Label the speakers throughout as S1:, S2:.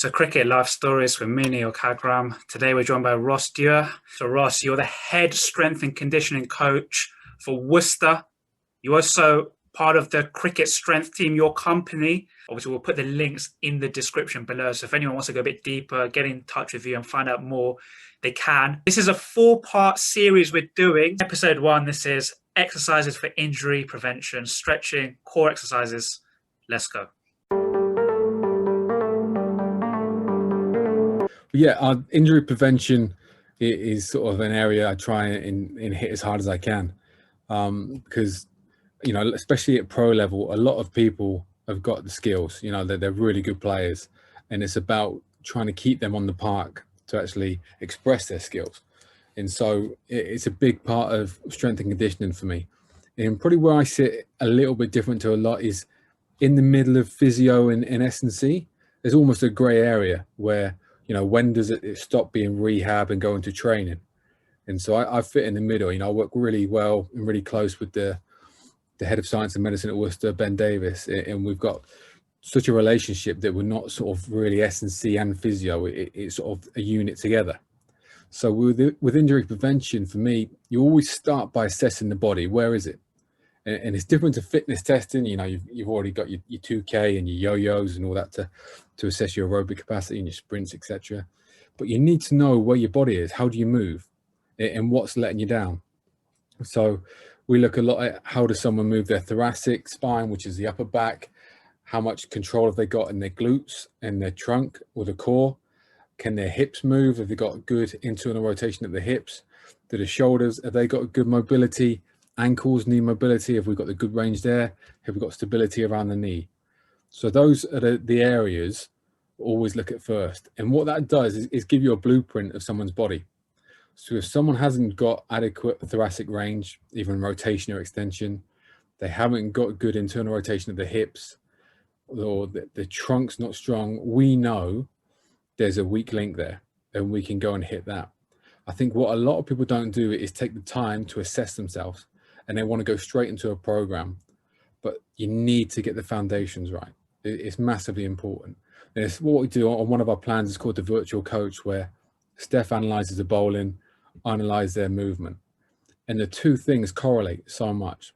S1: Worcester Cricket Life Stories with me, Neel Khagram. Today we're joined by Ross Dewar. So Ross, you're the head strength and conditioning coach for Worcester. You're also part of the cricket strength team, your company. Obviously, we'll put the links in the description below. So if anyone wants to go a bit deeper, get in touch with you and find out more, they can. This is a 4-part series we're doing. Episode 1, this is exercises for injury prevention, stretching, core exercises. Let's go.
S2: Yeah, injury prevention is sort of an area I try and hit as hard as I can, because, you know, especially at pro level, a lot of people have got the skills, you know, they're really good players, and it's about trying to keep them on the park to actually express their skills. And so it's a big part of strength and conditioning for me. And probably where I sit a little bit different to a lot is in the middle of physio and S&C. There's almost a gray area where, you know, when does it stop being rehab and go into training? And so I fit in the middle. You know, I work really well and really close with the head of science and medicine at Worcester, Ben Davis, and we've got such a relationship that we're not sort of really S&C and physio. It's sort of a unit together. So with injury prevention, for me, you always start by assessing the body. Where is it? And it's different to fitness testing. You know, you've already got your 2K and your yo-yos and all that to assess your aerobic capacity and your sprints, etc. But you need to know where your body is. How do you move, and what's letting you down? So we look a lot at how does someone move their thoracic spine, which is the upper back. How much control have they got in their glutes and their trunk or the core? Can their hips move? Have they got good internal rotation at the hips? Do the shoulders, have they got good mobility? Ankles, knee mobility, have we got the good range there? Have we got stability around the knee? So those are the areas we always look at first. And what that does is give you a blueprint of someone's body. So if someone hasn't got adequate thoracic range, even rotation or extension, they haven't got good internal rotation of the hips, or the trunk's not strong, we know there's a weak link there, and we can go and hit that. I think what a lot of people don't do is take the time to assess themselves, and they want to go straight into a program, but you need to get the foundations right. It's massively important. And it's what we do on one of our plans is called the virtual coach, where Steph analyzes the bowling, analyze their movement, and the two things correlate so much.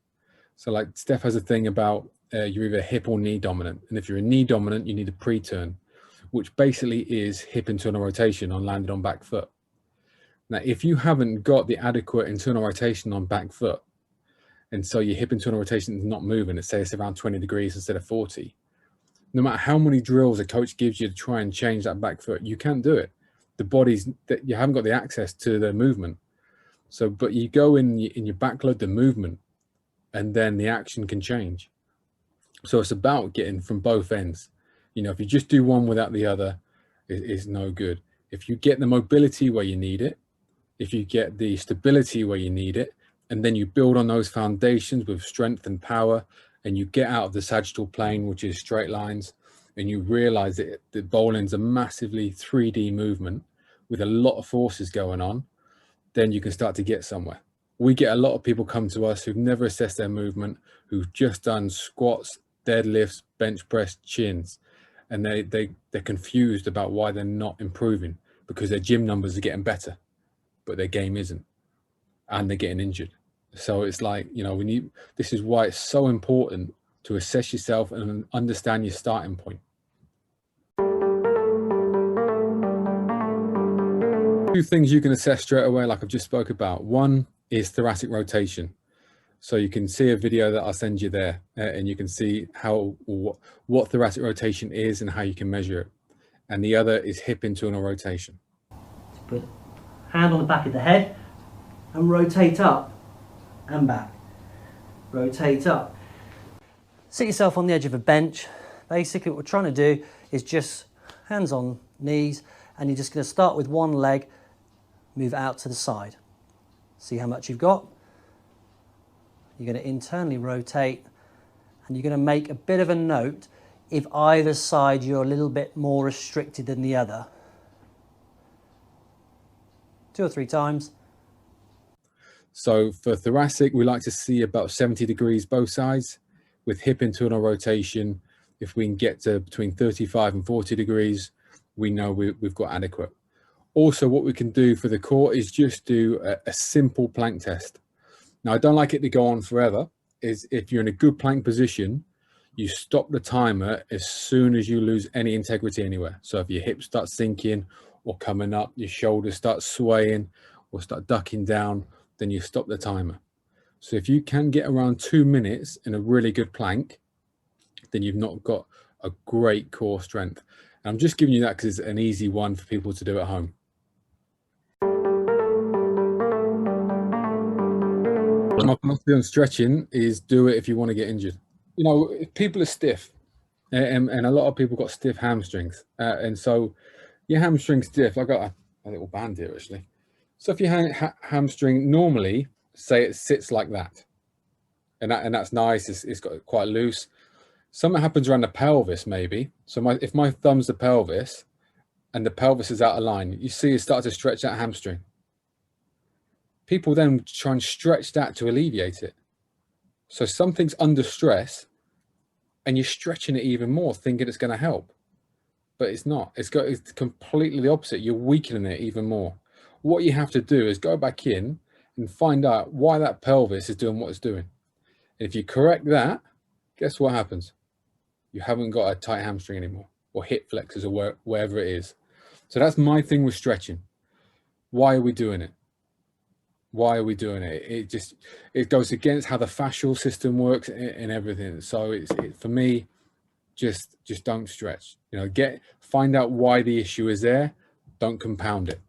S2: So like Steph has a thing about you're either hip or knee dominant, and if you're a knee dominant, you need a pre-turn, which basically is hip internal rotation on landed on back foot. Now, if you haven't got the adequate internal rotation on back foot, and so your hip internal rotation is not moving, let's say it's around 20 degrees instead of 40, no matter how many drills a coach gives you to try and change that back foot, you can't do it. The body's, that you haven't got the access to the movement. So, but you go in you backload the movement, and then the action can change. So it's about getting from both ends. You know, if you just do one without the other, it's no good. If you get the mobility where you need it, if you get the stability where you need it, and then you build on those foundations with strength and power, and you get out of the sagittal plane, which is straight lines, and you realize that bowling's a massively 3D movement with a lot of forces going on, then you can start to get somewhere. We get a lot of people come to us who've never assessed their movement, who've just done squats, deadlifts, bench press, chins, and they're confused about why they're not improving, because their gym numbers are getting better, but their game isn't, and they're getting injured. So it's like, you know, this is why it's so important to assess yourself and understand your starting point. Two things you can assess straight away, like I've just spoke about. One is thoracic rotation. So you can see a video that I'll send you there, and you can see what thoracic rotation is and how you can measure it. And the other is hip internal rotation.
S3: Put hand on the back of the head and rotate up and back. Rotate up. Sit yourself on the edge of a bench. Basically what we're trying to do is just hands on knees, and you're just going to start with one leg, move out to the side. See how much you've got. You're going to internally rotate, and you're going to make a bit of a note if either side you're a little bit more restricted than the other. 2 or 3 times.
S2: So for thoracic, we like to see about 70 degrees both sides. With hip internal rotation, if we can get to between 35 and 40 degrees, we know we've got adequate. Also, what we can do for the core is just do a simple plank test. Now, I don't like it to go on forever. Is if you're in a good plank position, you stop the timer as soon as you lose any integrity anywhere. So if your hips start sinking or coming up, your shoulders start swaying or start ducking down, then you stop the timer. So if you can get around 2 minutes in a really good plank, then you've not got a great core strength. And I'm just giving you that because it's an easy one for people to do at home. My philosophy on stretching is do it if you want to get injured. You know, if people are stiff, and a lot of people got stiff hamstrings, and so your hamstring stiff. I got a little band here actually. So if your hamstring normally, say it sits like that, and that's nice. It's got quite loose. Something happens around the pelvis maybe. So if my thumb's the pelvis, and the pelvis is out of line, you see it start to stretch that hamstring. People then try and stretch that to alleviate it. So something's under stress and you're stretching it even more, thinking it's going to help, but it's not. It's completely the opposite. You're weakening it even more. What you have to do is go back in and find out why that pelvis is doing what it's doing. And if you correct that, guess what happens? You haven't got a tight hamstring anymore, or hip flexors, or wherever it is. So that's my thing with stretching. Why are we doing it? Why are we doing it? It goes against how the fascial system works and everything. So for me, just don't stretch. You know, find out why the issue is there. Don't compound it.